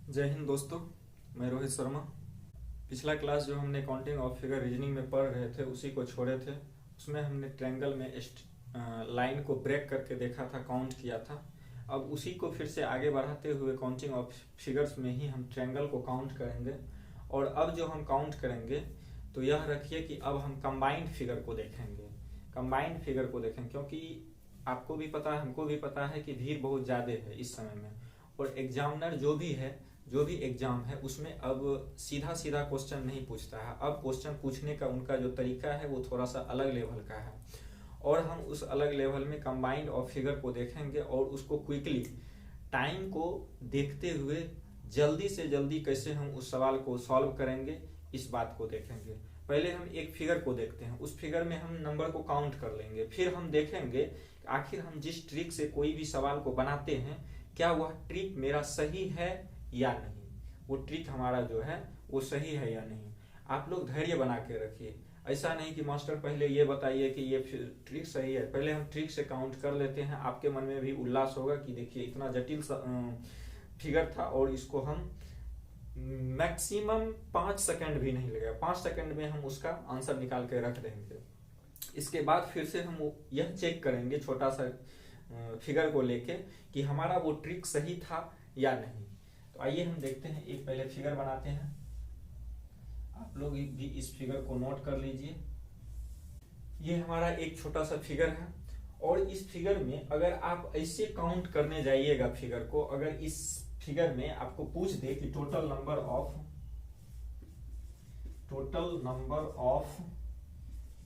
जय हिंद दोस्तों। मैं रोहित शर्मा। पिछला क्लास जो हमने काउंटिंग ऑफ फिगर रीजनिंग में पढ़ रहे थे उसी को छोड़े थे। उसमें हमने ट्रायंगल में लाइन को ब्रेक करके देखा था, काउंट किया था। अब उसी को फिर से आगे बढ़ाते हुए काउंटिंग ऑफ फिगर्स में ही हम ट्रायंगल को काउंट करेंगे। और अब जो हम काउंट करेंगे तो यह रखिए कि अब हम कंबाइंड फिगर को देखेंगे। कंबाइंड फिगर को देखें क्योंकि आपको भी पता है, हमको भी पता है कि भीड़ बहुत ज़्यादा है इस समय में। और एग्जामिनर जो भी एग्जाम है उसमें अब सीधा सीधा क्वेश्चन नहीं पूछता है। अब क्वेश्चन पूछने का उनका जो तरीका है वो थोड़ा सा अलग लेवल का है। और हम उस अलग लेवल में कंबाइंड ऑफ फिगर को देखेंगे और उसको क्विकली टाइम को देखते हुए जल्दी से जल्दी कैसे हम उस सवाल को सॉल्व करेंगे, इस बात को देखेंगे। पहले हम एक फिगर को देखते हैं, उस फिगर में हम नंबर को काउंट कर लेंगे। फिर हम देखेंगे आखिर हम जिस ट्रिक से कोई भी सवाल को बनाते हैं क्या वह ट्रिक मेरा सही है या नहीं, वो ट्रिक हमारा जो है वो सही है या नहीं। आप लोग धैर्य बना के रखिए। ऐसा नहीं कि मास्टर पहले ये बताइए कि ये ट्रिक सही है, पहले हम ट्रिक से काउंट कर लेते हैं। आपके मन में भी उल्लास होगा कि देखिए इतना जटिल फिगर था और इसको हम मैक्सिमम 5 सेकंड भी नहीं लगेगा, 5 सेकंड में हम उसका आंसर निकाल के रख देंगे। इसके बाद फिर से हम यह चेक करेंगे छोटा सा फिगर को लेके कि हमारा वो ट्रिक सही था या नहीं। तो आइए हम देखते हैं, एक पहले फिगर बनाते हैं। आप लोग भी इस फिगर को नोट कर लीजिए। ये हमारा एक छोटा सा फिगर है और इस फिगर में अगर आप ऐसे काउंट करने जाइएगा फिगर को, अगर इस फिगर में आपको पूछ दे कि टोटल नंबर ऑफ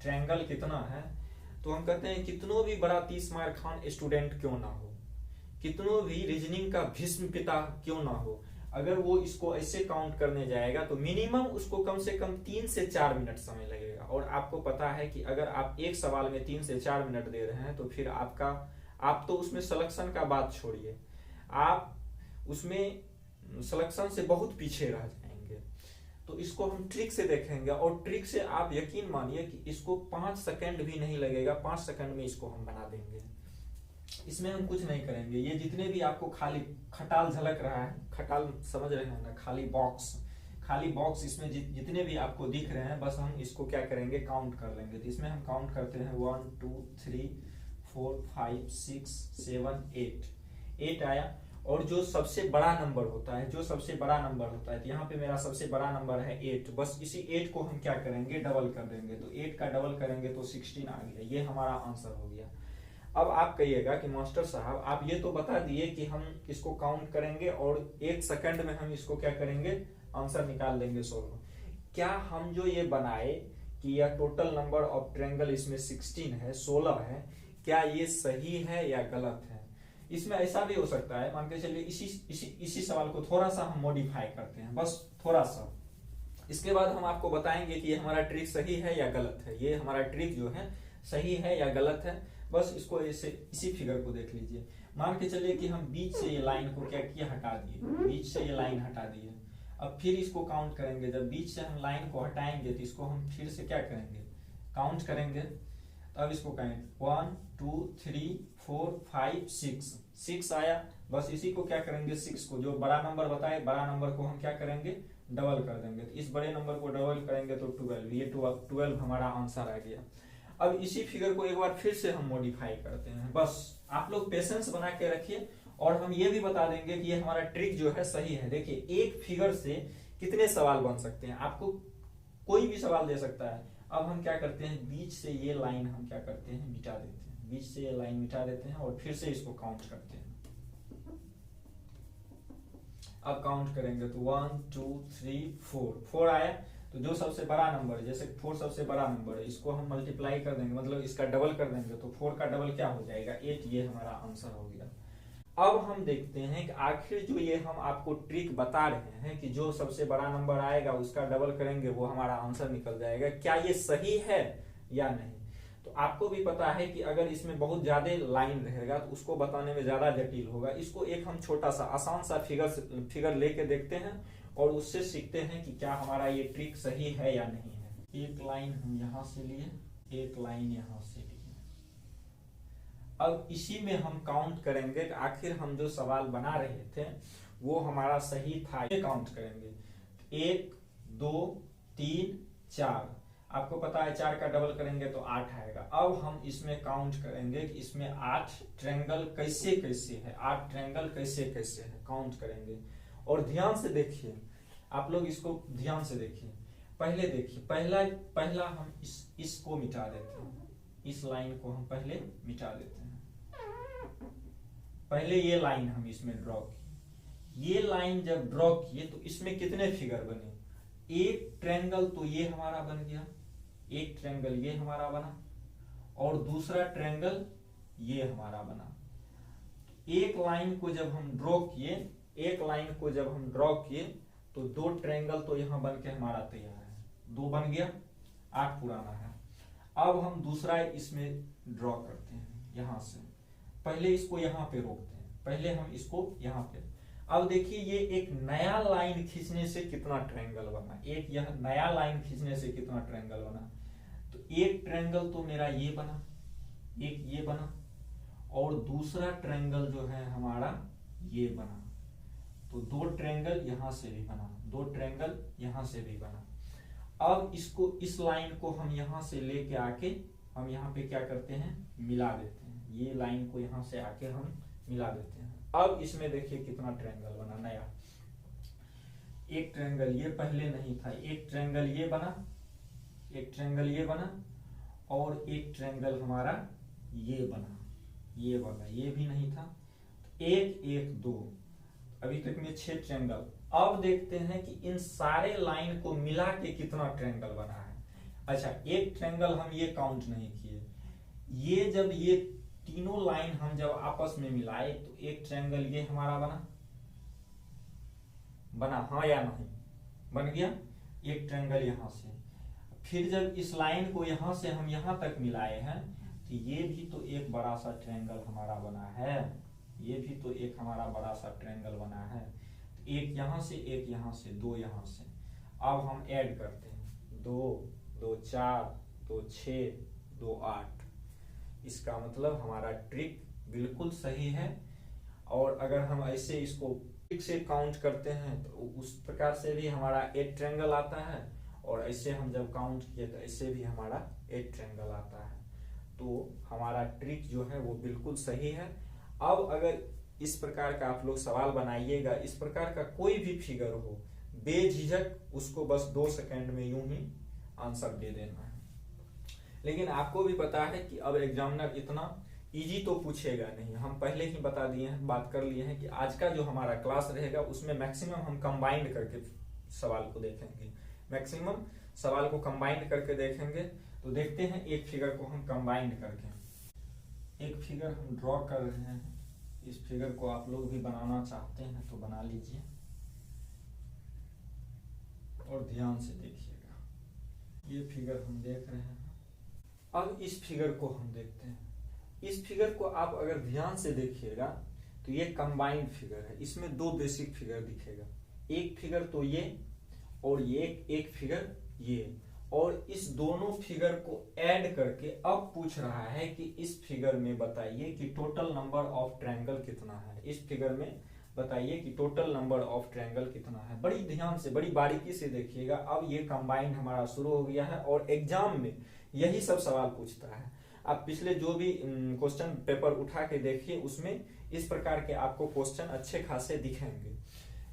ट्रायंगल कितना है, तो हम कहते हैं कितनों भी बड़ा 30 मार खान स्टूडेंट क्यों ना हो, कितनों भी रीजनिंग का भीष्म पिता क्यों ना हो, अगर वो इसको ऐसे काउंट करने जाएगा तो मिनिमम उसको कम से कम 3 से 4 मिनट समय लगेगा। और आपको पता है कि अगर आप एक सवाल में 3 से 4 मिनट दे रहे हैं तो फिर आप तो उसमें सिलेक्शन का बात छोड़िए, आप उसमें सिलेक्शन से बहुत पीछे रह जाएंगे। तो इसको हम ट्रिक से देखेंगे और ट्रिक से आप यकीन मानिए कि इसको 5 सेकंड भी नहीं लगेगा, 5 सेकंड में इसको हम बना देंगे। इसमें हम कुछ नहीं करेंगे। ये जितने भी आपको खाली खटाल झलक रहा है, खटाल समझ रहे हैं ना, खाली बॉक्स इसमें जितने भी आपको दिख रहे हैं, बस हम इसको क्या करेंगे, काउंट कर लेंगे। तो इसमें हम काउंट करते हैं 1 2 3 4 5 6 7 8 आया। और जो सबसे बड़ा नंबर होता है तो यहाँ पे मेरा सबसे बड़ा नंबर है 8। बस इसी 8 को हम क्या करेंगे, डबल कर देंगे। तो 8 का डबल करेंगे तो 16 आ गया। ये हमारा आंसर हो गया। अब आप कहिएगा कि मास्टर साहब आप ये तो बता दिए कि हम इसको काउंट करेंगे और 1 सेकंड में हम इसको क्या करेंगे, आंसर निकाल देंगे सोल्व। क्या हम जो ये बनाए कि यह टोटल नंबर ऑफ ट्रायंगल इसमें 16 है, 16 है, क्या ये सही है या गलत है? इसमें ऐसा भी हो सकता है, मान के चलिए इसी सवाल को थोड़ा सा हम मॉडिफाई करते हैं, बस थोड़ा सा। इसके बाद हम आपको बताएंगे कि ये हमारा ट्रिक सही है या गलत है, ये हमारा ट्रिक जो है सही है या गलत है। बस इसको ऐसे इसी फिगर को देख लीजिए। मान के चलिए कि हम बीच से ये लाइन को क्या किया, हटा दिए, बीच से ये लाइन हटा दिए। अब फिर इसको काउंट करेंगे। जब बीच से हम लाइन को हटाएंगे तो इसको हम फिर से क्या करेंगे, काउंट करेंगे। अब इसको कहें 1 2 3 4 5 6 आया। बस इसी को क्या करेंगे, 6 को जो बड़ा नंबर बताए, बड़ा नंबर को हम क्या करेंगे, डबल कर देंगे। तो इस बड़े नंबर को डबल करेंगे तो 12, ये 12 हमारा आंसर आ गया। अब इसी फिगर को एक बार फिर से हम मॉडिफाई करते हैं। बस आप लोग पेशेंस बना के रखिए और हम ये भी बता देंगे कि ये हमारा ट्रिक जो है सही है। देखिए एक फिगर से कितने सवाल बन सकते हैं, आपको कोई भी सवाल दे सकता है। अब हम क्या करते हैं, बीच से ये लाइन हम क्या करते हैं, मिटा देते हैं। बीच से ये लाइन मिटा देते हैं और फिर से इसको काउंट करते हैं। अब काउंट करेंगे तो 1 2 3 4 आया। तो जो सबसे बड़ा नंबर है, जैसे 4 सबसे बड़ा नंबर है, इसको हम मल्टीप्लाई कर देंगे, मतलब इसका डबल कर देंगे। तो 4 का डबल क्या हो जाएगा, 8। ये हमारा आंसर हो गया। अब हम देखते हैं कि आखिर जो ये हम आपको ट्रिक बता रहे हैं कि जो सबसे बड़ा नंबर आएगा उसका डबल करेंगे वो हमारा आंसर निकल जाएगा, क्या ये सही है या नहीं। तो आपको भी पता है कि अगर इसमें बहुत ज्यादा लाइन रहेगा तो उसको बताने में ज्यादा जटिल होगा। इसको एक हम छोटा सा आसान सा फिगर लेके देखते हैं और उससे सीखते हैं कि क्या हमारा ये ट्रिक सही है या नहीं है। एक लाइन हम यहां से लिए, एक लाइन यहां से लिए। अब इसी में हम काउंट करेंगे कि आखिर हम जो सवाल बना रहे थे वो हमारा सही था। ये काउंट करेंगे 1 2 3 4, आपको पता है 4 का डबल करेंगे तो 8 आएगा। अब हम इसमें काउंट करेंगे कि इसमें 8 ट्रायंगल कैसे कैसे है, 8 ट्रायंगल कैसे कैसे है, काउंट करेंगे। और ध्यान से देखिए, आप लोग इसको ध्यान से देखिए। पहले देखिए, पहला हम इसको मिटा देते हैं, इस लाइन को हम पहले मिटा देते हैं। पहले ये लाइन हम इसमें ड्रॉ किए, ये लाइन जब ड्रॉ किए तो इसमें कितने फिगर बने, एक ट्रायंगल तो ये हमारा बन गया, एक ट्रायंगल ये हमारा बना, और दूसरा ट्रायंगल ये हमारा बना। एक लाइन को जब हम ड्रॉ किए, एक लाइन को जब हम ड्रॉ किए तो 2 ट्रायंगल तो यहां बन के हमारा तैयार है, 2 बन गया, 8 पुराना है। अब हम दूसरा इसमें ड्रॉ करते हैं यहां से, पहले इसको यहां पे रोकते हैं, पहले हम इसको यहां पे। अब देखिए ये एक नया लाइन खींचने से कितना ट्रायंगल बना, एक यह नया लाइन खींचने से कितना ट्रायंगल बना। तो एक ट्रायंगल तो मेरा ये बना, एक ये बना, और दूसरा ट्रायंगल जो है हमारा ये बना। तो 2 ट्रायंगल यहां से भी बना, 2 ट्रायंगल यहां से भी बना। अब इसको, इस लाइन को हम यहां से लेके आके हम यहाँ पे क्या करते हैं, मिला देते हैं, ये लाइन को यहां से आके हम मिला देते हैं। अब इसमें देखिए कितना ट्रायंगल बना नया, एक ट्रायंगल ये पहले नहीं था, एक ट्रायंगल ये बना, एक ट्रायंगल ये बना, और एक ट्रायंगल हमारा ये बना, ये वाला ये भी नहीं था। 1 1 2, अभी तक में 6 ट्रायंगल। अब देखते हैं कि इन सारे लाइन को मिला के कितना ट्रायंगल बना है। अच्छा, एक ट्रायंगल हम ये काउंट नहीं किए, ये जब ये तीनों लाइन हम जब आपस में मिलाए तो एक ट्रायंगल ये हमारा बना, हाँ या नहीं, बन गया एक ट्रायंगल यहां से। फिर जब इस लाइन को यहां से हम यहां तक मिलाए हैं तो ये भी तो एक बड़ा सा ट्रायंगल हमारा बना है, ये भी तो एक हमारा बड़ा सा ट्रायंगल बना है। एक यहां से, एक यहां से, 2 यहां से। अब हम ऐड करते हैं, 2 2 4 2 6 2 8। इसका मतलब हमारा ट्रिक बिल्कुल सही है। और अगर हम ऐसे इसको ट्रिक से काउंट करते हैं तो उस प्रकार से भी हमारा 8 ट्रायंगल आता है, और ऐसे हम जब काउंट किए तो ऐसे भी हमारा 8 ट्रायंगल आता है। तो हमारा ट्रिक जो है वो बिल्कुल सही है। अब अगर इस प्रकार का आप लोग सवाल बनाइएगा, इस प्रकार का कोई भी फिगर हो, बेझिझक उसको बस 2 सेकंड में यूं ही आंसर दे देना है। लेकिन आपको भी पता है कि अब एग्जामिनर इतना इजी तो पूछेगा नहीं, हम पहले ही बता दिए हैं, बात कर लिए हैं कि आज का जो हमारा क्लास रहेगा उसमें मैक्सिमम हम कंबाइंड करके सवाल को देखेंगे, मैक्सिमम सवाल को कंबाइंड करके देखेंगे। तो देखते हैं एक फिगर को हम कंबाइंड करके, एक फिगर हम ड्रॉ कर रहे हैं। इस फिगर को आप लोग भी बनाना चाहते हैं तो बना लीजिए और ध्यान से देखिएगा। ये फिगर हम देख रहे हैं। अब इस फिगर को हम देखते हैं। इस फिगर को आप अगर ध्यान से देखिएगा तो ये कंबाइंड फिगर है, इसमें 2 बेसिक फिगर दिखेगा, एक फिगर तो ये और ये एक फिगर ये, और इस दोनों फिगर को ऐड करके अब पूछ रहा है कि इस फिगर में बताइए कि टोटल नंबर ऑफ ट्रायंगल कितना है। इस फिगर में बताइए कि टोटल नंबर ऑफ ट्रायंगल कितना है। बड़ी ध्यान से, बड़ी बारीकी से देखिएगा। अब ये कंबाइंड हमारा शुरू हो गया है और एग्जाम में यही सब सवाल पूछता है। आप पिछले जो भी क्वेश्चन पेपर उठा के देखिए, उसमें इस प्रकार के आपको क्वेश्चन अच्छे खासे दिखेंगे,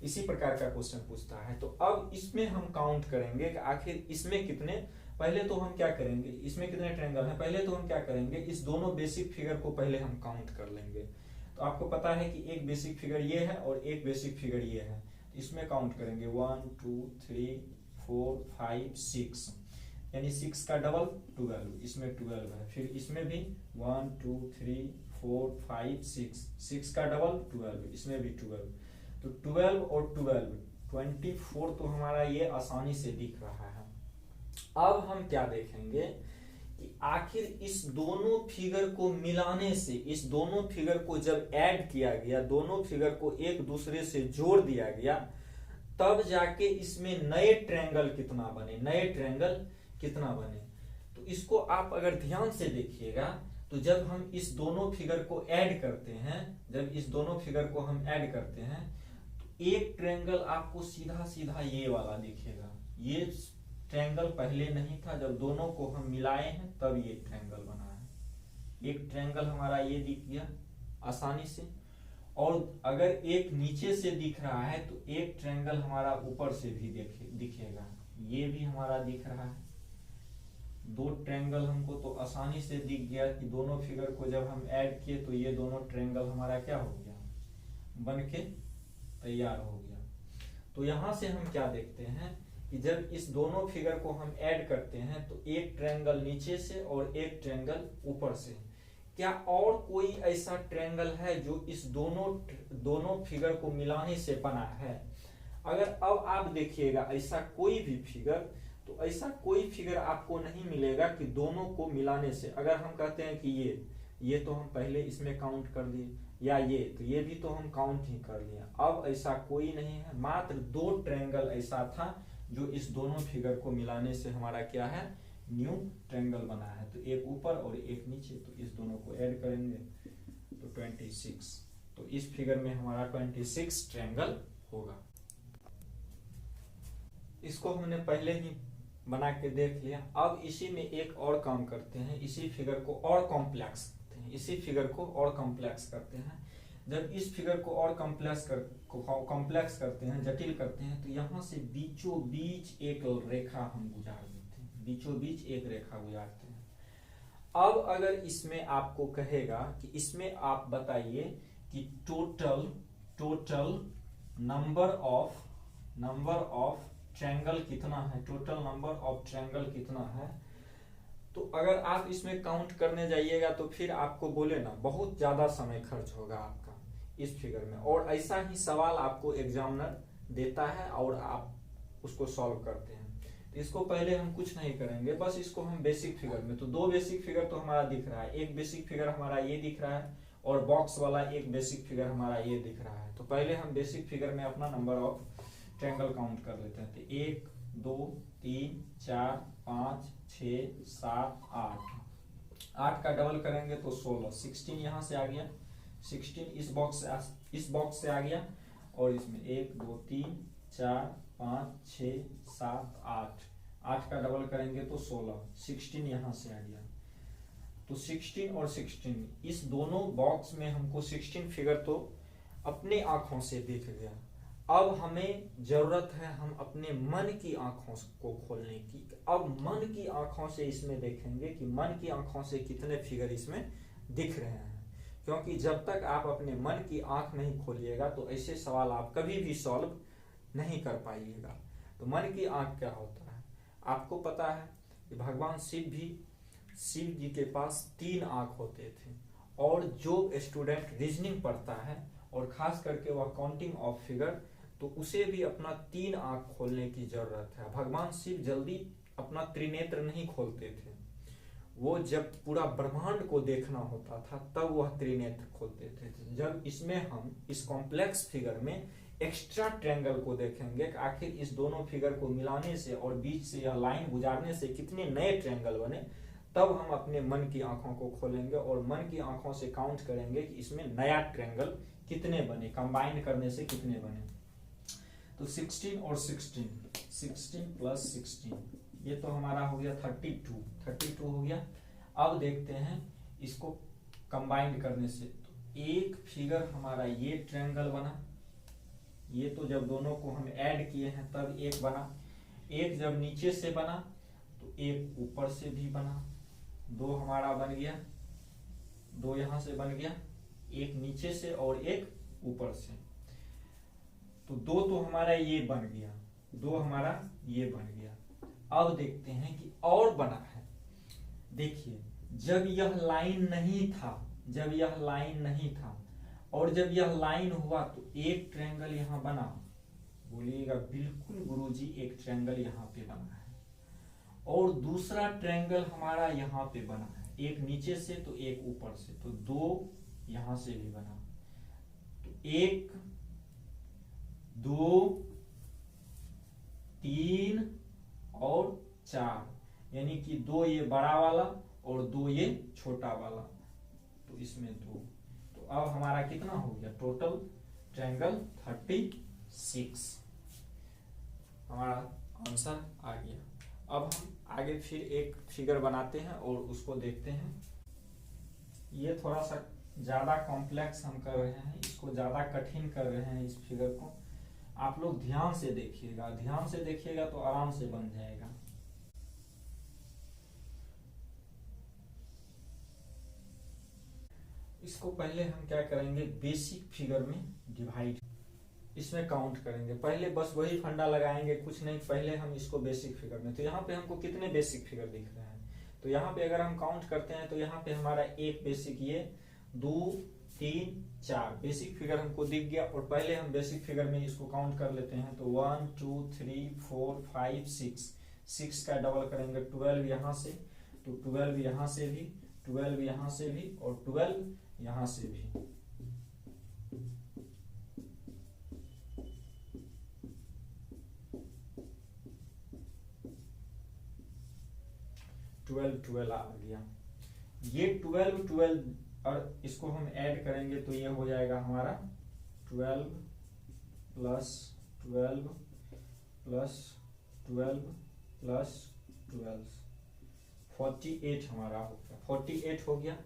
इसी प्रकार का क्वेश्चन पूछता है। तो अब इसमें हम काउंट करेंगे कि आखिर इसमें कितने, पहले तो हम क्या करेंगे, इसमें कितने ट्रायंगल हैं, पहले तो हम क्या करेंगे, इस दोनों बेसिक फिगर को पहले हम काउंट कर लेंगे। तो आपको पता है कि एक बेसिक फिगर ये है और एक बेसिक फिगर ये है, इसमें काउंट करेंगे 1 2 3 4 5 6, यानी 6 का डबल 12, इसमें 12 है। फिर इसमें भी 1 2 3 4 5 6 का डबल 12, इसमें भी 12। तो 12 और 12 24 तो हमारा ये आसानी से दिख रहा है। अब हम क्या देखेंगे कि आखिर इस दोनों फिगर को मिलाने से, इस दोनों फिगर को जब ऐड किया गया, दोनों फिगर को एक दूसरे से जोड़ दिया गया, तब जाके इसमें नए ट्रायंगल कितना बने, नए ट्रायंगल कितना बने। तो इसको आप अगर ध्यान से देखिएगा तो जब हम इस दोनों फिगर को ऐड करते हैं, जब इस दोनों फिगर को हम ऐड करते हैं तो एक ट्रायंगल आपको सीधा सीधा ये वाला दिखेगा। ये ट्रायंगल पहले नहीं था, जब दोनों को हम मिलाए हैं तब ये ट्रायंगल बना है। एक ट्रायंगल हमारा ये दिख गया आसानी से, और अगर एक नीचे से दिख रहा है तो एक ट्रायंगल हमारा ऊपर से भी दिखेगा। ये भी हमारा दिख रहा है। दो ट्रायंगल हमको तो आसानी से दिख गया कि दोनों फिगर को जब हम ऐड किए तो ये दोनों ट्रायंगल हमारा क्या हो गया, बन के तैयार हो गया। तो यहां से हम क्या देखते हैं कि जब इस दोनों फिगर को हम ऐड करते हैं तो एक ट्रायंगल नीचे से और एक ट्रायंगल ऊपर से। क्या और कोई ऐसा ट्रायंगल है जो इस दोनों फिगर को मिलाने से बना है? अगर अब आप देखिएगा ऐसा कोई भी फिगर, तो ऐसा कोई फिगर आपको नहीं मिलेगा कि दोनों को मिलाने से। अगर हम कहते हैं कि ये तो हम पहले इसमें काउंट कर लिए, या ये भी तो हम काउंट ही कर लिए। अब ऐसा कोई नहीं है, मात्र दो ट्रायंगल ऐसा था जो इस दोनों फिगर को मिलाने से हमारा क्या है, न्यू ट्रायंगल बना है। तो एक ऊपर और एक नीचे, तो इस दोनों को ऐड करेंगे तो 26। तो इस फिगर में हमारा 26 ट्रायंगल होगा। इसको हमने पहले ही बना के देख लिया। अब इसी में एक और काम करते हैं, इसी फिगर को और कॉम्प्लेक्स करते हैं। इसी फिगर को और कॉम्प्लेक्स करते हैं। जब इस फिगर को और कॉम्प्लेक्स करते हैं, जटिल करते हैं, तो यहाँ से बीचों बीच एक रेखा हम गुजार देते हैं। बीचों बीच एक रेखा गुजारते हैं। अब अगर इसमें आपको कहेगा कि इसमें आप बताइए कि टोटल नंबर ऑफ ट्रायंगल कितना है, टोटल नंबर ऑफ ट्रायंगल कितना है। तो अगर आप इसमें काउंट करने जाइएगा तो फिर आपको बोले ना बहुत ज्यादा समय खर्च होगा आपका इस फिगर में। और ऐसा ही सवाल आपको एग्जामिनर देता है और आप उसको सॉल्व करते हैं। तो इसको पहले हम कुछ नहीं करेंगे, बस इसको हम बेसिक फिगर में, तो दो बेसिक फिगर तो हमारा दिख रहा है। एक बेसिक फिगर हमारा ये दिख रहा है और बॉक्स वाला एक बेसिक फिगर हमारा ये दिख रहा है। तो पहले हम बेसिक फिगर में अपना नंबर ऑफ ट्रायंगल काउंट कर लेते हैं। तो 1 2 3 4 5 6 7 8 का डबल करेंगे तो 16। 16 यहाँ से आ गया, 16 इस बॉक्स से आ गया, और इसमें 1 2 3 4 5 6 7 8 का डबल करेंगे तो 16। 16 यहाँ से आ गया। तो 16 और 16 इस दोनों बॉक्स में हमको 16 फिगर तो अपने आंखों से दिख गया। अब हमें जरूरत है हम अपने मन की आंखों को खोलने की। अब मन की आंखों से इसमें देखेंगे कि मन की आंखों से कितने फिगर इसमें दिख रहे हैं। क्योंकि जब तक आप अपने मन की आंख नहीं खोलिएगा तो ऐसे सवाल आप कभी भी सॉल्व नहीं कर पाइएगा। तो मन की आंख क्या होता है, आपको पता है कि भगवान शिव जी के पास 3 आंख होते थे। और जो स्टूडेंट रीजनिंग पढ़ता है और खास करके वह काउंटिंग ऑफ फिगर, तो उसे भी अपना 3 आंख खोलने की जरूरत है। भगवान शिव जल्दी अपना त्रिनेत्र नहीं खोलते थे। वो जब पूरा ब्रह्मांड को देखना होता था तब वह त्रिनेत्र खोलते थे। जब इसमें हम इस कॉम्प्लेक्स फिगर में एक्स्ट्रा ट्रायंगल को देखेंगे कि आखिर इस दोनों फिगर को मिलाने से और बीच से यह लाइन गुजारने से कितने नए ट्रायंगल बने, तब हम अपने मन की आंखों को खोलेंगे और मन की आंखों से काउंट करेंगे कि इसमें नया ट्रायंगल कितने बने, कंबाइन करने से कितने बने। तो 16 और 16 प्लस 16, ये तो हमारा हो गया 32 हो गया। अब देखते हैं इसको कंबाइन करने से। तो एक फिगर हमारा ये ट्रायंगल बना, ये तो जब दोनों को हम ऐड किए हैं तब एक बना। एक जब नीचे से बना तो एक ऊपर से भी बना। 2 हमारा बन गया, 2 यहां से बन गया, एक नीचे से और एक ऊपर से। तो 2 तो हमारा ये बन गया, 2 हमारा ये बन गया। अब देखते हैं कि और बना है। देखिए जब यह लाइन नहीं था और जब यह लाइन हुआ तो एक ट्रायंगल यहां बना। बोलिएगा बिल्कुल गुरुजी, एक ट्रायंगल यहाँ पे बना है और दूसरा ट्रायंगल हमारा यहाँ पे बना है, एक नीचे से तो एक ऊपर से। तो 2 यहां से भी बना। तो 1 2 3 और 4, यानी कि 2 ये बड़ा वाला और 2 ये छोटा वाला। तो इसमें 2। तो अब हमारा कितना हो गया टोटल ट्रायंगल 36। 6 हमारा आंसर आ गया। अब हम आगे फिर एक फिगर बनाते हैं और उसको देखते हैं। ये थोड़ा सा ज़्यादा कॉम्प्लेक्स हम कर रहे हैं, इसको ज़्यादा कठिन कर रहे हैं इस फिगर को। आप लोग ध्यान से देखिएगा, ध्यान से देखिएगा तो आराम से बन जाएगा। इसको पहले हम क्या करेंगे, बेसिक फिगर में डिवाइड, इसमें काउंट करेंगे। पहले बस वही फंडा लगाएंगे, कुछ नहीं, पहले हम इसको बेसिक फिगर में। तो यहाँ पे हमको कितने बेसिक फिगर दिख रहे हैं, तो यहाँ पे अगर हम काउंट करते हैं तो यहाँ पे हमारा एक बेसिक, ये 2 3 4 बेसिक फिगर हमको दिख गया। और पहले हम बेसिक फिगर में इसको काउंट कर लेते हैं। तो 1 2 3 4 5 6 का डबल करेंगे 12 यहाँ से, तो 12 यहाँ से भी, 12 यहाँ से भी और 12 यहाँ से भी। ट्वेल्व आ गया। ये 12 और इसको हम ऐड करेंगे तो ये हो जाएगा हमारा 12 प्लस 12 प्लस 12 प्लस 12 48 हमारा हो गया। 48 हो गया।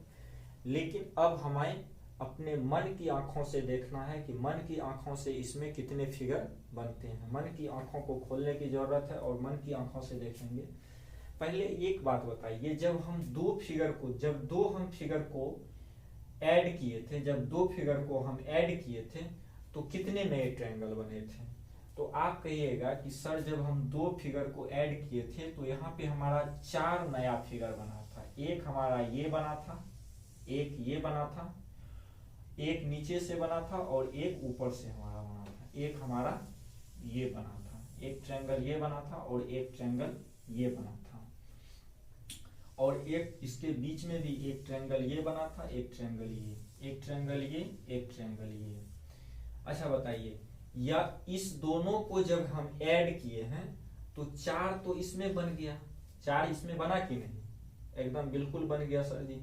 लेकिन अब हमें अपने मन की आंखों से देखना है कि मन की आंखों से इसमें कितने फिगर बनते हैं। मन की आंखों को खोलने की जरूरत है और मन की आंखों से देखेंगे। पहले एक बात बताइए, जब हम दो फिगर को ऐड किए थे, जब दो फिगर को हम ऐड किए थे तो कितने नए ट्रायंगल बने थे। तो आप कहिएगा कि सर जब हम दो फिगर को ऐड किए थे तो यहाँ पे हमारा 4 नया फिगर बना था। एक हमारा ये बना था, एक ये बना था, एक नीचे से बना था और एक ऊपर से हमारा बना था। एक हमारा ये बना था, एक ट्रायंगल ये बना था और एक ट्रायंगल ये बना था। और एक इसके बीच में भी एक ट्रायंगल ये बना था, एक ट्रायंगल ये, एक ट्रायंगल ये, एक ट्रायंगल ये। अच्छा बताइए, या इस दोनों को जब हम ऐड किए हैं तो 4 तो इसमें बन गया, 4 इसमें बना कि नहीं, एकदम बिल्कुल बन गया सर जी।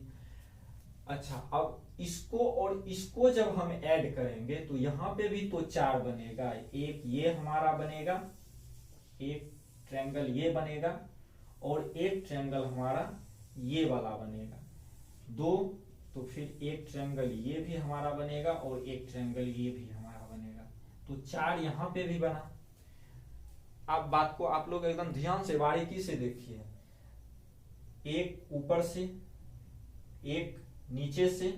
अच्छा, अब इसको और इसको जब हम ऐड करेंगे तो यहाँ पे भी तो 4 बनेगा। एक ये हमारा बनेगा, एक ट्रायंगल ये बनेगा और एक ट्रायंगल हमारा ये वाला बनेगा। 2 तो फिर एक ट्रायंगल ये भी हमारा बनेगा और एक ट्रायंगल ये भी हमारा बनेगा। तो 4 यहाँ पे भी बना। आप बात को आप लोग एकदम ध्यान से बारीकी से देखिए। एक ऊपर से, एक नीचे से,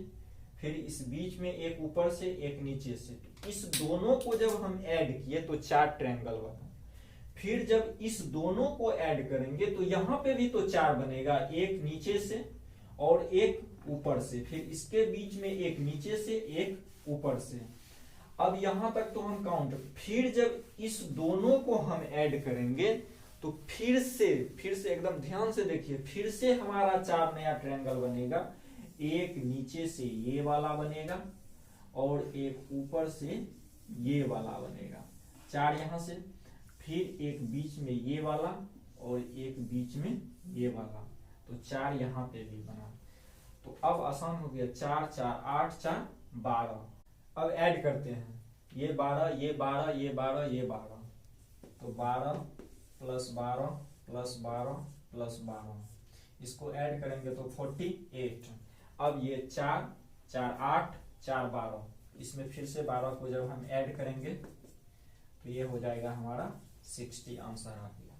फिर इस बीच में एक ऊपर से एक नीचे से। इस दोनों को जब हम ऐड किए तो 4 ट्रायंगल बना। फिर जब इस दोनों को ऐड करेंगे तो यहाँ पे भी तो 4 बनेगा, एक नीचे से और एक ऊपर से, फिर इसके बीच में एक नीचे से एक ऊपर से। अब यहां तक तो हम काउंट। फिर जब इस दोनों को हम ऐड करेंगे तो फिर से एकदम ध्यान से देखिए, फिर से हमारा 4 नया ट्रायंगल बनेगा। एक नीचे से ये वाला बनेगा और एक ऊपर से ये वाला बनेगा। 4 यहां से, फिर एक बीच में ये वाला और एक बीच में ये वाला, तो 4 यहाँ पे भी बना। तो अब आसान हो गया, 4 4 8 4 12। अब ऐड करते हैं, ये 12 ये 12 ये 12 ये 12, तो 12 प्लस 12 प्लस 12 प्लस 12, इसको ऐड करेंगे तो 48। अब ये 4 4 8 4 12, इसमें फिर से 12 को जब हम ऐड करेंगे तो ये हो जाएगा हमारा 60। आंसर आ गया।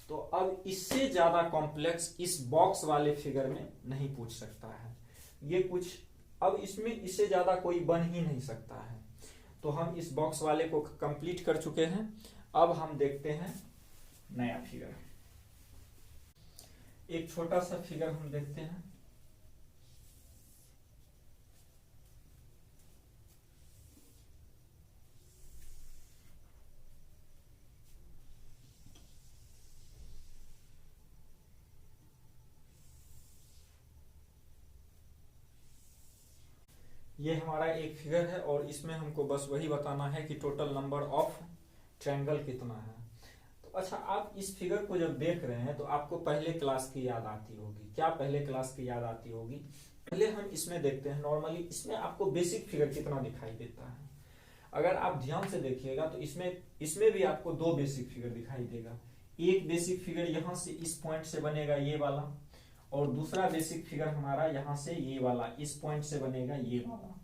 तो अब इससे ज्यादा कॉम्प्लेक्स इस बॉक्स वाले फिगर में नहीं पूछ सकता है। ये कुछ, अब इसमें इससे ज्यादा कोई बन ही नहीं सकता है। तो हम इस बॉक्स वाले को कंप्लीट कर चुके हैं। अब हम देखते हैं नया फिगर। एक छोटा सा फिगर हम देखते हैं। ये हमारा एक फिगर है और इसमें हमको बस वही बताना है कि टोटल नंबर ऑफ ट्रायंगल कितना है। तो अच्छा, आप इस फिगर को जब देख रहे हैं तो आपको पहले क्लास की याद आती होगी। क्या पहले क्लास की याद आती होगी? पहले हम इसमें देखते हैं। नॉर्मली इसमें आपको बेसिक फिगर कितना दिखाई देता है। अगर आप ध्यान से देखिएगा तो इसमें भी आपको दो बेसिक फिगर दिखाई देगा। एक बेसिक फिगर यहां से इस पॉइंट से बनेगा ये वाला, और दूसरा बेसिक फिगर हमारा यहां से ये वाला इस पॉइंट से बनेगा ये वाला।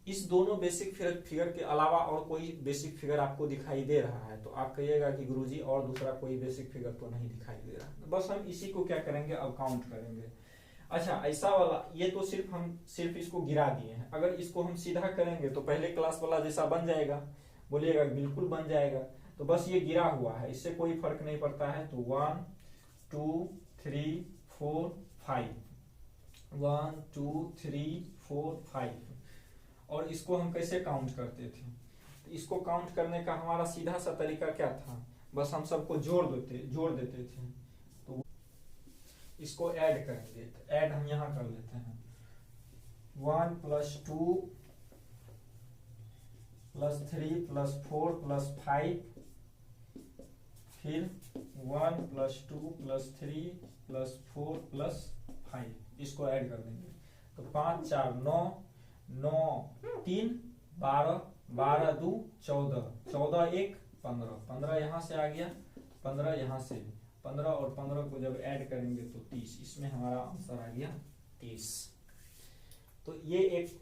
इस दोनों बेसिक फिगर के अलावा और कोई बेसिक फिगर आपको दिखाई दे रहा है तो आप कहिएगा कि गुरुजी और दूसरा कोई बेसिक फिगर तो नहीं दिखाई दे रहा। बस हम इसी को क्या करेंगे, अब काउंट करेंगे। अच्छा, ऐसा वाला ये तो हम सिर्फ इसको गिरा दिए हैं। अगर इसको हम सीधा करेंगे तो पहले क्लास वाला जैसा बन जाएगा, बोलिएगा बिल्कुल बन जाएगा। तो बस ये गिरा हुआ है, इससे कोई फर्क नहीं पड़ता है। तो 1 2 3 4 5, 1 2 3 4 5। और इसको हम कैसे काउंट करते थे, तो इसको काउंट करने का हमारा सीधा सा तरीका क्या था, बस हम सबको जोड़ देते थे। तो इसको ऐड करेंगे, तो ऐड हम यहां कर लेते हैं। 1 + 2 + 3 + 4 + 5, फिर 1 + 2 + 3 + 4 + 5, इसको ऐड कर देंगे। तो 5 4 9, 9 3 12, 12 2 14, 14 1 15, 15 यहां से आ गया, 15 यहां से, 15 और 15 को जब ऐड करेंगे तो 30। इसमें हमारा आंसर आ गया 30। तो ये एक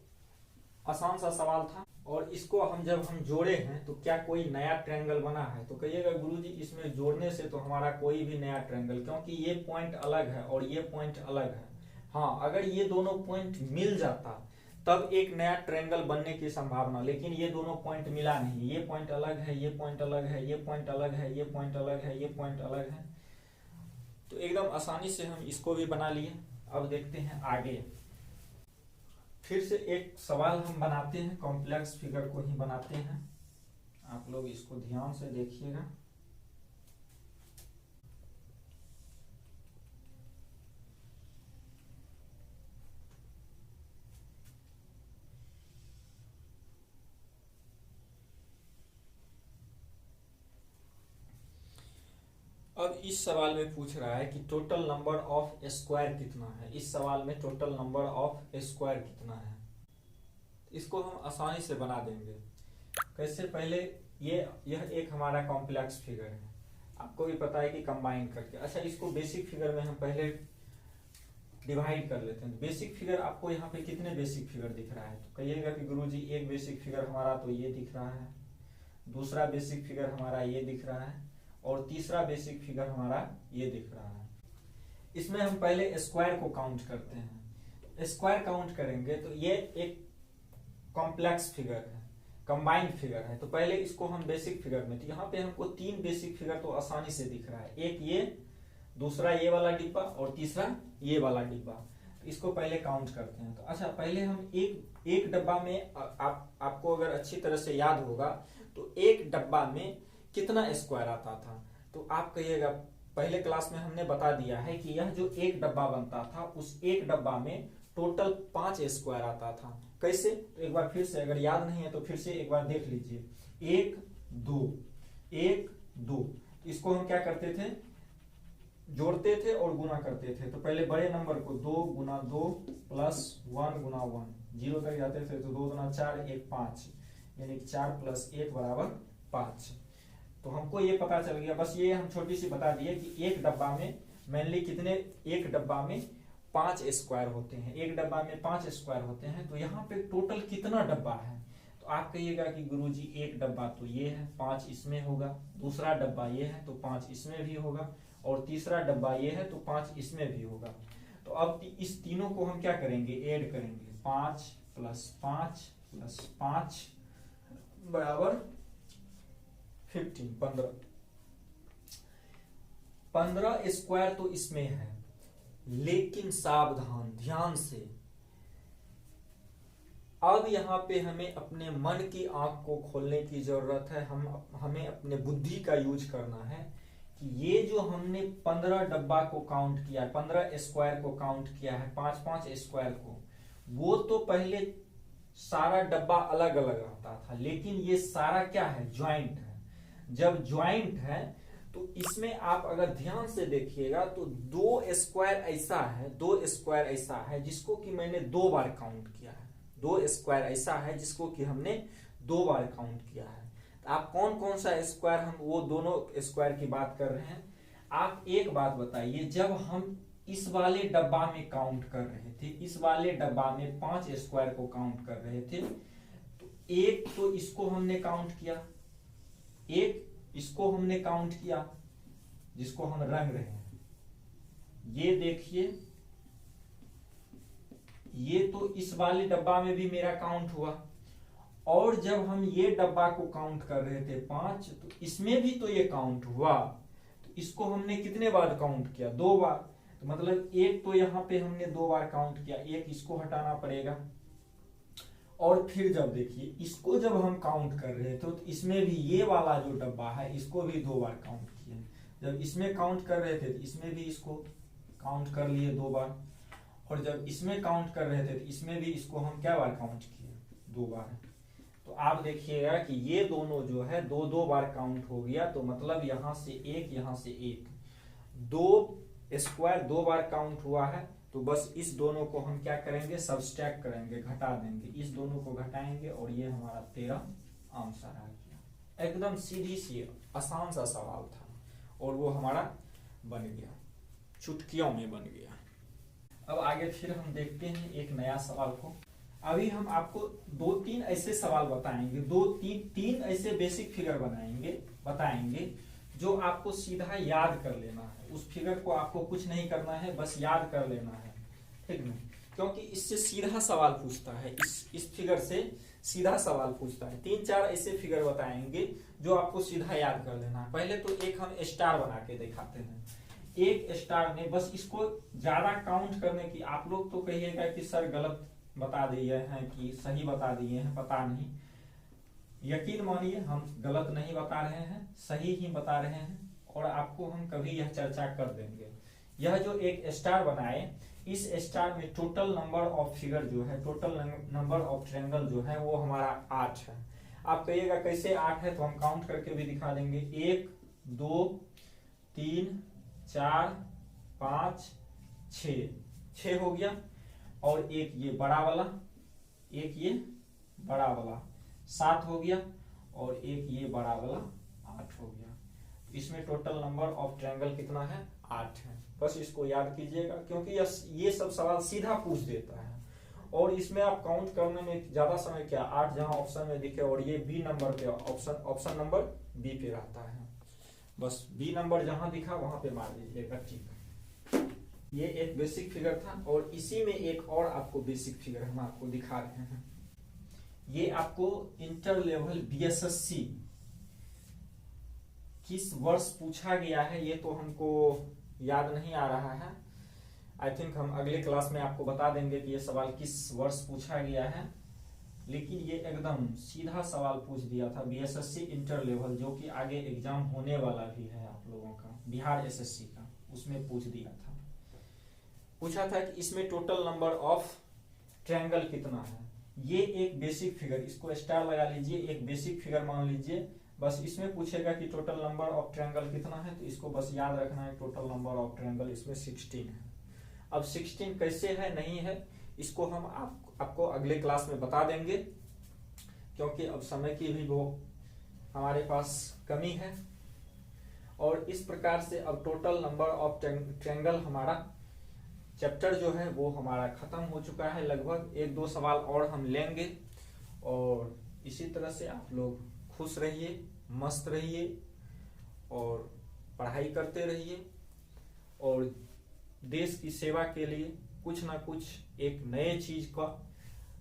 आसान सा सवाल था। और इसको जब हम जोड़े हैं तो क्या कोई नया ट्रायंगल बना है, तो कहिएगा गुरुजी इसमें जोड़ने से तो हमारा कोई भी नया ट्रायंगल, क्योंकि ये पॉइंट अलग है और ये पॉइंट अलग है। हाँ, अगर ये दोनों पॉइंट मिल जाता तब एक नया ट्रायंगल बनने की संभावना, लेकिन ये दोनों पॉइंट मिला नहीं। ये पॉइंट अलग है, ये पॉइंट अलग है, ये पॉइंट अलग है, ये पॉइंट अलग है, ये पॉइंट अलग है। तो एकदम आसानी से हम इसको भी बना लिए। अब देखते हैं आगे, फिर से एक सवाल हम बनाते हैं, कॉम्प्लेक्स फिगर को ही बनाते हैं। आप लोग इसको ध्यान से देखिएगा। अब इस सवाल में पूछ रहा है कि टोटल नंबर ऑफ स्क्वायर कितना है। इस सवाल में टोटल नंबर ऑफ स्क्वायर कितना है, इसको हम आसानी से बना देंगे। कैसे, पहले यह एक हमारा कॉम्प्लेक्स फिगर है, आपको भी पता है कि कंबाइन करके। अच्छा, इसको बेसिक फिगर में हम पहले डिवाइड कर लेते हैं। बेसिक फिगर आपको यहाँ पे कितने बेसिक फिगर दिख रहा है, तो कहिएगा कि गुरुजी एक बेसिक फिगर हमारा तो ये दिख रहा है, दूसरा बेसिक फिगर हमारा ये दिख रहा है, और तीसरा बेसिक फिगर हमारा ये दिख रहा है। इसमें हम पहले स्क्वायर को काउंट करते हैं। स्क्वायर काउंट करेंगे तो ये एक कॉम्प्लेक्स फिगर है, कंबाइंड फिगर है। तो पहले इसको हम बेसिक फिगर में, तो यहाँ पे हमको 3 बेसिक फिगर तो आसानी से दिख रहा है, एक ये, दूसरा ये वाला डिब्बा, और तीसरा ये वाला डिब्बा। तो इसको पहले काउंट करते हैं। तो अच्छा, पहले हम एक डब्बा में, आपको अगर अच्छी तरह से याद होगा तो एक डब्बा में कितना स्क्वायर आता था, तो आप कहिएगा, पहले क्लास में हमने बता दिया है कि यह जो एक डब्बा बनता था, उस एक डब्बा में टोटल 5 स्क्वायर आता था। कैसे, तो एक बार फिर से, अगर याद नहीं है तो फिर से एक बार देख लीजिए। 1 2 1 2, इसको हम क्या करते थे, जोड़ते थे और गुना करते थे। तो पहले बड़े नंबर को 2 गुना 2 + 1 गुना 1, 0 तक जाते थे तो 2 गुना 4 1 5, यानी कि 4 + 1 = 5। तो हमको ये पता चल गया। बस ये हम छोटी सी बता दिए कि एक डब्बा में मेनली कितने, एक डब्बा में 5 स्क्वायर होते हैं, एक डब्बा में 5 स्क्वायर होते हैं। तो यहाँ पे टोटल कितना डब्बा है, तो आप कहिएगा कि गुरुजी एक डब्बा तो ये है, 5 इसमें होगा, दूसरा डब्बा ये है तो 5 इसमें भी होगा, और तीसरा डब्बा ये है तो 5 इसमें भी होगा। तो अब इस तीनों को हम क्या करेंगे, ऐड करेंगे। 5 + 5 + 5 = 15। 15 स्क्वायर तो इसमें है, लेकिन सावधान, ध्यान से, अब यहाँ पे हमें अपने मन की आंख को खोलने की जरूरत है। हमें अपने बुद्धि का यूज करना है कि ये जो हमने 15 डब्बा को काउंट किया, 15 स्क्वायर को काउंट किया है, 5-5 स्क्वायर को, वो तो पहले सारा डब्बा अलग अलग आता था, लेकिन ये सारा क्या है, ज्वाइंट है। जब ज्वाइंट है तो इसमें आप अगर ध्यान से देखिएगा तो 2 स्क्वायर ऐसा है, 2 स्क्वायर ऐसा है जिसको कि मैंने 2 बार काउंट किया है, 2 स्क्वायर ऐसा है जिसको कि हमने 2 बार काउंट किया है। तो आप कौन कौन सा स्क्वायर, हम वो दोनों स्क्वायर की बात कर रहे हैं। आप एक बात बताइए, जब हम इस वाले डब्बा में काउंट कर रहे थे, इस वाले डब्बा में 5 स्क्वायर को काउंट कर रहे थे, तो एक तो इसको हमने काउंट किया, एक इसको हमने काउंट किया जिसको हम रंग रहे हैं, ये देखिए, ये तो इस वाले डब्बा में भी मेरा काउंट हुआ। और जब हम ये डब्बा को काउंट कर रहे थे 5, तो इसमें भी तो ये काउंट हुआ, तो इसको हमने कितने बार काउंट किया, 2 बार। तो मतलब एक तो यहाँ पे हमने 2 बार काउंट किया, एक इसको हटाना पड़ेगा। और फिर जब देखिए इसको जब हम काउंट कर रहे थे, तो इसमें भी ये वाला जो डब्बा है इसको भी 2 बार काउंट किए। जब इसमें काउंट कर रहे थे तो इसमें भी इसको काउंट कर लिए 2 बार, और जब इसमें काउंट कर रहे थे तो इसमें भी इसको हम क्या बार काउंट किए, 2 बार। तो आप देखिएगा कि ये दोनों जो है 2-2 बार काउंट हो गया। तो मतलब यहां से एक, यहां से एक, 2 स्क्वायर 2 बार काउंट हुआ है। तो बस इस दोनों को हम क्या करेंगे, सब्सट्रैक्ट करेंगे, घटा देंगे, इस दोनों को घटाएंगे, और ये हमारा 13 आंसर आ गया। एकदम सीधी सी आसान सा सवाल था, और वो हमारा बन गया, चुटकियों में बन गया। अब आगे फिर हम देखते हैं एक नया सवाल को। अभी हम आपको 2-3 ऐसे सवाल बताएंगे, 2-3 ऐसे बेसिक फिगर बताएंगे जो आपको सीधा याद कर लेना है। उस फिगर को आपको कुछ नहीं करना है, बस याद कर लेना है, ठीक ना, क्योंकि इससे सीधा सवाल पूछता है, इस फिगर से सीधा सवाल पूछता है। 3-4 ऐसे फिगर बताएंगे जो आपको सीधा याद कर लेना है। पहले तो एक हम स्टार बना के दिखाते हैं। एक स्टार में बस इसको ज्यादा काउंट करने की, आप लोग तो कहिएगा कि सर गलत बता दिए हैं कि सही बता दिए हैं, पता नहीं। यकीन मानिए हम गलत नहीं बता रहे हैं, सही ही बता रहे हैं, और आपको हम कभी यह चर्चा कर देंगे। यह जो एक स्टार बनाए, इस स्टार में टोटल नंबर ऑफ फिगर जो है, टोटल नंबर ऑफ ट्रायंगल जो है वो हमारा 8 है। आप कहिएगा कैसे 8 है, तो हम काउंट करके भी दिखा देंगे। 1 2 3 4 5 6 हो गया, और एक ये बड़ा वाला, एक ये बड़ा वाला 7 हो गया, और एक ये बड़ा वाला 8 हो गया। इसमें टोटल नंबर ऑफ ट्रायंगल कितना है, 8 है। बस इसको याद कीजिएगा, क्योंकि ये सब सवाल सीधा पूछ देता है, और इसमें आप काउंट करने में ज्यादा समय क्या, 8 जहां ऑप्शन में दिखे, और ये बी नंबर पे, ऑप्शन नंबर बी पे रहता है। बस बी नंबर जहां दिखा वहां पे मार दीजिएगा, ठीक है। ये एक बेसिक फिगर था, और इसी में एक और आपको बेसिक फिगर हम आपको दिखा रहे हैं। ये आपको इंटर लेवल बीएसएससी किस वर्ष पूछा गया है ये तो हमको याद नहीं आ रहा है। आई थिंक हम अगले क्लास में आपको बता देंगे कि ये सवाल किस वर्ष पूछा गया है। लेकिन ये एकदम सीधा सवाल पूछ दिया था बीएसएससी इंटर लेवल, जो कि आगे एग्जाम होने वाला भी है आप लोगों का, बिहार एसएससी का, उसमें पूछ दिया था। पूछा था कि इसमें टोटल नंबर ऑफ ट्रायंगल कितना है। ये एक बेसिक फिगर, इसको स्टार लगा लीजिए, एक बेसिक फिगर मान लीजिए। बस इसमें पूछेगा कि टोटल नंबर ऑफ ट्रायंगल कितना है, तो इसको बस याद रखना है, टोटल नंबर ऑफ ट्रायंगल इसमें 16 है। अब 16 कैसे है नहीं है इसको हम आपको अगले क्लास में बता देंगे, क्योंकि अब समय की भी वो हमारे पास कमी है। और इस प्रकार से अब टोटल नंबर ऑफ ट्रायंगल हमारा चैप्टर जो है वो हमारा खत्म हो चुका है। लगभग 1-2 सवाल और हम लेंगे, और इसी तरह से आप लोग खुश रहिए, मस्त रहिए, और पढ़ाई करते रहिए, और देश की सेवा के लिए कुछ ना कुछ एक नए चीज का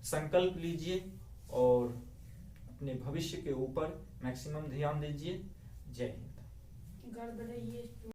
संकल्प लीजिए, और अपने भविष्य के ऊपर मैक्सिमम ध्यान दीजिए। जय हिंद।